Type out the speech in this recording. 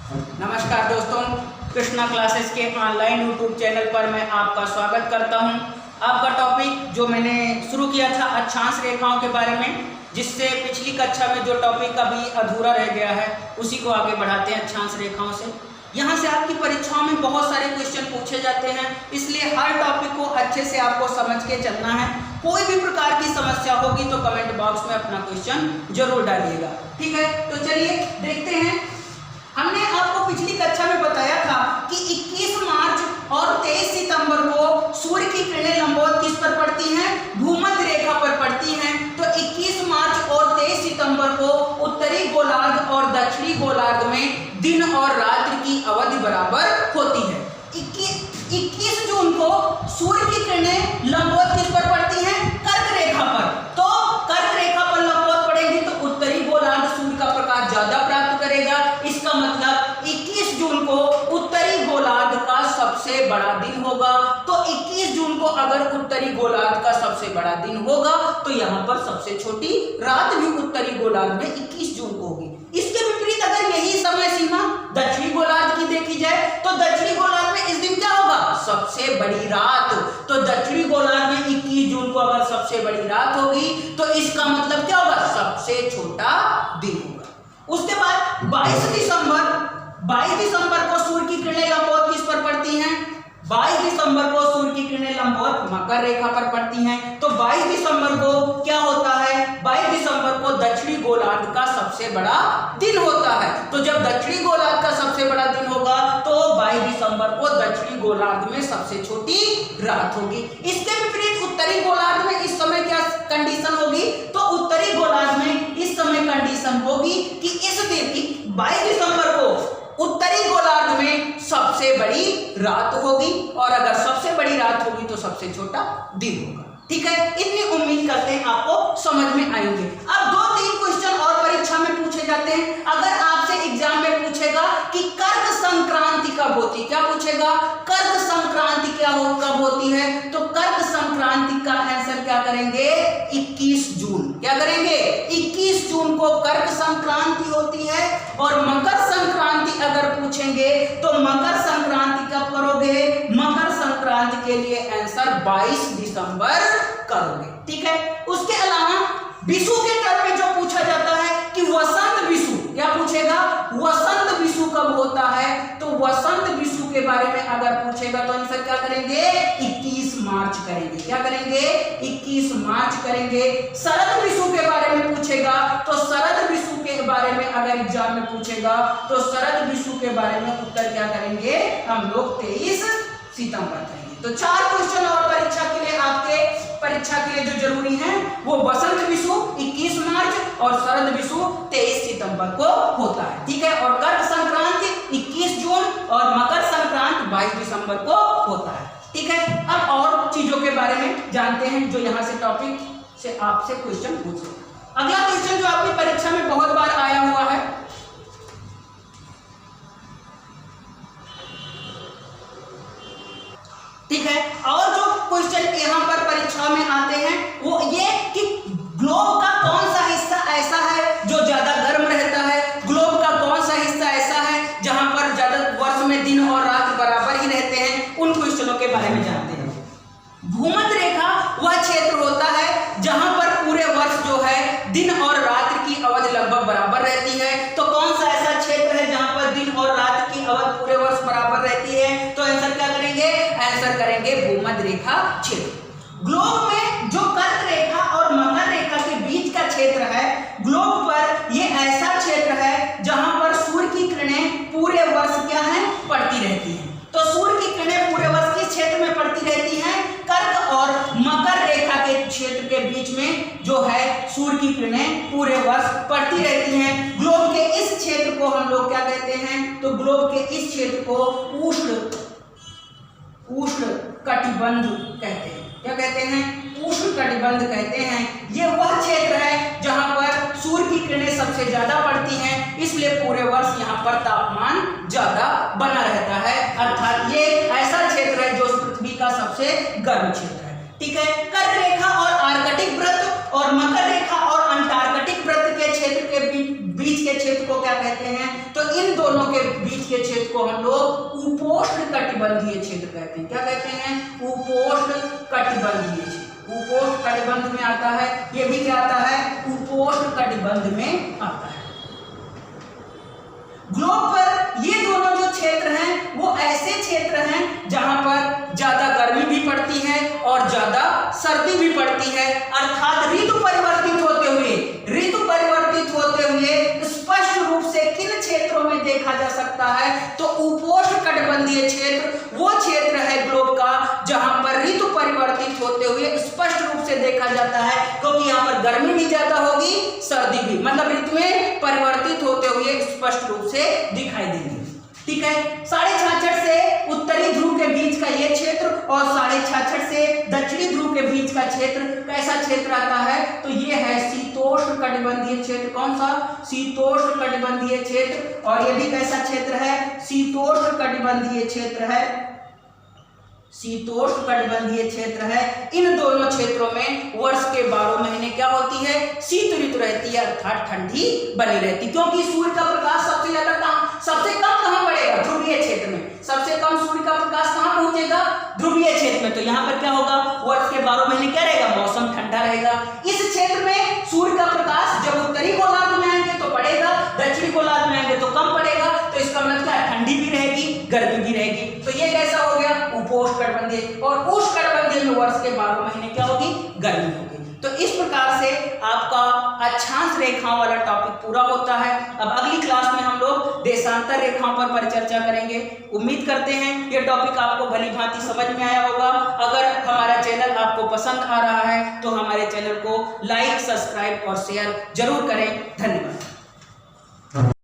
नमस्कार दोस्तों, कृष्णा क्लासेस के ऑनलाइन यूट्यूब चैनल पर मैं आपका स्वागत करता हूं। आपका टॉपिक जो मैंने शुरू किया था अक्षांश रेखाओं के बारे में, जिससे पिछली कक्षा में जो टॉपिक अभी अधूरा रह गया है उसी को आगे बढ़ाते हैं अक्षांश रेखाओं से। यहाँ से आपकी परीक्षाओं में बहुत सारे क्वेश्चन पूछे जाते हैं, इसलिए हर टॉपिक को अच्छे से आपको समझ के चलना है। कोई भी प्रकार की समस्या होगी तो कमेंट बॉक्स में अपना क्वेश्चन जरूर डालिएगा, ठीक है। तो चलिए देखते हैं। हमने आपको पिछली कक्षा में बताया था कि 21 मार्च और 23 सितंबर को सूर्य की किरणें लंबवत किस पर पड़ती हैं? भूमध्य रेखा पर पड़ती हैं। तो 21 मार्च और 23 सितंबर को उत्तरी गोलार्ध और दक्षिणी गोलार्ध में दिन और रात्रि की अवधि बराबर होती है। 21 जून को सूर्य की किरणें लंबवत किस पर पड़ती हैं? कर्क रेखा पर। तो कर्क रेखा पर लंबवत पड़ेगी तो उत्तरी गोलार्ध सूर्य का प्रकाश ज्यादा प्राप्त करेगा। इसका मतलब 21 जून को उत्तरी गोलार्ध का सबसे बड़ा दिन होगा। तो 21 जून को अगर उत्तरी गोलार्ध का सबसे बड़ा दिन होगा तो यहाँ पर सबसे छोटी रात भी उत्तरी गोलार्ध में 21 जून को होगी। इसके विपरीत अगर यही समय सीमा दक्षिणी गोलार्ध की देखी जाए तो दक्षिणी गोलार्ध में इस दिन क्या होगा? सबसे बड़ी रात। तो दक्षिणी गोलार्ध में 21 जून को अगर सबसे बड़ी रात होगी तो इसका मतलब क्या होगा? सबसे छोटा दिन होगा। उसके बाद 22 दिसंबर को सूर्य की किरणें लंबवत किस पर पड़ती हैं? 22 दिसंबर को सूर्य की किरणें लंबवत मकर रेखा पर पड़ती हैं। तो 22 दिसंबर को क्या होता है? 22 दिसंबर को दक्षिणी गोलार्ध का सबसे बड़ा दिन होता है। तो जब दक्षिणी गोलार्ध का सबसे बड़ा दिन होगा तो 22 दिसंबर को दक्षिणी गोलार्ध में सबसे छोटी रात होगी। इसके विपरीत उत्तरी गोलार्ध में इस समय क्या कंडीशन होगी? तो उत्तरी गोलार्ध में इस समय कंडीशन होगी कि इस दिन की 22 दिसंबर को उत्तरी गोलार्ध में सबसे बड़ी रात होगी, और अगर सबसे बड़ी रात होगी तो सबसे छोटा दिन होगा, ठीक है। इतनी उम्मीद करते हैं आपको समझ में आएंगे। अब 2-3 क्वेश्चन और परीक्षा में पूछे जाते हैं। अगर आपसे एग्जाम में पूछेगा कि कर्क संक्रांति कब होती, क्या पूछेगा? कर्क संक्रांति कब होती है? तो कर्क संक्रांति का आंसर क्या करेंगे? 21 जून। क्या करेंगे? 21 जून को कर्क संक्रांति होती है। और मकर संक्रांति अगर पूछेंगे तो मकर संक्रांति कब करोगे? मकर संक्रांति के लिए आंसर 22 दिसंबर करोगे, ठीक है। उसके अलावा विषु के टर्म में जो पूछा जाता है कि वसंत विषु, क्या पूछेगा? वसंत विषु कब होता है? तो वसंत विषु के बारे में अगर पूछेगा तो आंसर क्या करेंगे? 21 मार्च करेंगे। क्या करेंगे? 21 मार्च करेंगे। शरद विषु के बारे में पूछेगा तो शरद विषु के बारे में अगर एग्जाम में पूछेगा तो शरद विषु के बारे में उत्तर क्या करेंगे? हम लोग 23 सितंबर करेंगे। तो 4 क्वेश्चन और परीक्षा के लिए जो जरूरी है वो वसंत विषु 21 मार्च और शरद विषु 23 सितंबर को होता है, ठीक है। और कर्क संक्रांति 21 जून और मकर संक्रांति 22 दिसंबर को होता है, ठीक है। अब और चीजों के बारे में जानते हैं जो यहाँ से टॉपिक से आपसे क्वेश्चन पूछे। अगला क्वेश्चन जो आपकी परीक्षा में बहुत बार आया हुआ है, ठीक है। और जो क्वेश्चन यहाँ पर परीक्षा में आते हैं वो ये कि ग्लोब का कौन सा हिस्सा ऐसा है जो ज्यादा गर्म रहता है? ग्लोब का कौन सा हिस्सा ऐसा है जहां पर ज्यादा वर्ष में दिन और रात बराबर ही रहते हैं? उन क्वेश्चनों के बारे में जानते हैं। भूमध्य रेखा वह क्षेत्र होता है जहां पर पूरे वर्ष जो है दिन और रात की अवधि लगभग बराबर रहती है। तो कौन सा ऐसा क्षेत्र है जहां पर दिन और रात की अवधि पूरे वर्ष बराबर रहती है? तो आंसर क्या करेंगे? आंसर करेंगे भूमध्य रेखा क्षेत्र। ग्लोब में जो कर्क रेखा और मकर रेखा के बीच का क्षेत्र है, ग्लोब पर यह ऐसा क्षेत्र है जहां पर सूर्य की किरणें पूरे वर्ष क्या है? पड़ती रहती हैं। तो सूर्य की किरणें पूरे वर्ष किस क्षेत्र में पड़ती रहती हैं? कर्क और मकर रेखा के क्षेत्र के बीच में जो है सूर्य की किरणें पूरे वर्ष पड़ती रहती हैं। ग्लोब के इस क्षेत्र को हम लोग क्या कहते हैं? तो ग्लोब के इस क्षेत्र को उष्ण कटिबंध कहते हैं। क्या कहते हैं? उष्ण कटिबंध कहते हैं। ये वह क्षेत्र है जहां पर सूर्य की किरणें सबसे ज्यादा पड़ती हैं, इसलिए पूरे वर्ष यहाँ पर तापमान ज्यादा बना रहता है। अर्थात ये ऐसा क्षेत्र है जो पृथ्वी का सबसे गर्म क्षेत्र है, ठीक है। कर्क रेखा और आर्कटिक वृत्त और मकर रेखा और अंटार्कटिक वृत्त के क्षेत्र के बीच के क्षेत्र को क्या कहते हैं? तो इन दोनों के बीच के क्षेत्र को हम लोग उपोष्ण कटिबंधीय क्षेत्र कहते हैं। क्या कहते हैं? उपोष्ण कटिबंधीय क्षेत्र। उपोष्ण कटिबंध में आता है, ये भी क्या आता है? उपोष्ण कटिबंध में आता है। ग्लोब पर ये दोनों जो क्षेत्र हैं वो ऐसे क्षेत्र हैं जहां पर ज्यादा गर्मी भी पड़ती है और ज्यादा सर्दी भी पड़ती है, अर्थात ऋतु परिवर्तित होते हुए स्पष्ट रूप से किन क्षेत्रों में देखा जा सकता है? तो उपोष्ण कटिबंधीय क्षेत्र वो क्षेत्र है ग्लोब का जहां पर ऋतु परिवर्तित होते हुए स्पष्ट रूप से देखा जाता है, क्योंकि यहाँ पर गर्मी भी ज्यादा होगी, सर्दी भी, मतलब ऋतुएं परिवर्तित होते हुए स्पष्ट रूप से दिखाई देंगे। ठीक है, 66.5 से उत्तरी ध्रुव के बीच का ये क्षेत्र और 66.5 से दक्षिणी ध्रुव के बीच का क्षेत्र कैसा क्षेत्र आता है? तो ये है शीतोष्ण कटिबंधीय क्षेत्र। कौन सा? शीतोष्ण कटिबंधीय क्षेत्र। और ये भी कैसा क्षेत्र है? शीतोष्ण कटिबंधीय क्षेत्र है। शीतोष्ण कटिबंधीय क्षेत्र है। इन दोनों क्षेत्रों में वर्ष के 12 महीने क्या होती है? शीत ऋतु रहती है, अर्थात ठंडी बनी रहती, क्योंकि सूर्य का प्रकाश सबसे कम कहां पड़ेगा? ध्रुवीय क्षेत्र में। सबसे कम सूर्य का प्रकाश कहां पहुंचेगा? ध्रुवीय क्षेत्र में। तो यहाँ पर क्या होगा? वर्ष के 12 महीने क्या रहेगा? मौसम ठंडा रहेगा। इस क्षेत्र में सूर्य का प्रकाश जब उत्तरी गोलार्ध में आएंगे तो पड़ेगा, दक्षिणी गोलार्ध में आएंगे तो कम पड़ेगा। तो इसका मतलब क्या है? ठंडी भी रहेगी, गर्मी भी रहेगी। तो ये कैसा हो गया? उपोष्ण कटिबंधीय। और उष्ण कटिबंधीय में वर्ष के 12 महीने क्या होगी? गर्मी होगी। तो इस प्रकार से आपका अक्षांश रेखाओं वाला टॉपिक पूरा होता है। अब अगली क्लास में हम लोग देशांतर रेखाओं पर परिचर्चा करेंगे। उम्मीद करते हैं ये टॉपिक आपको भली भांति समझ में आया होगा। अगर हमारा चैनल आपको पसंद आ रहा है तो हमारे चैनल को लाइक, सब्सक्राइब और शेयर जरूर करें। धन्यवाद।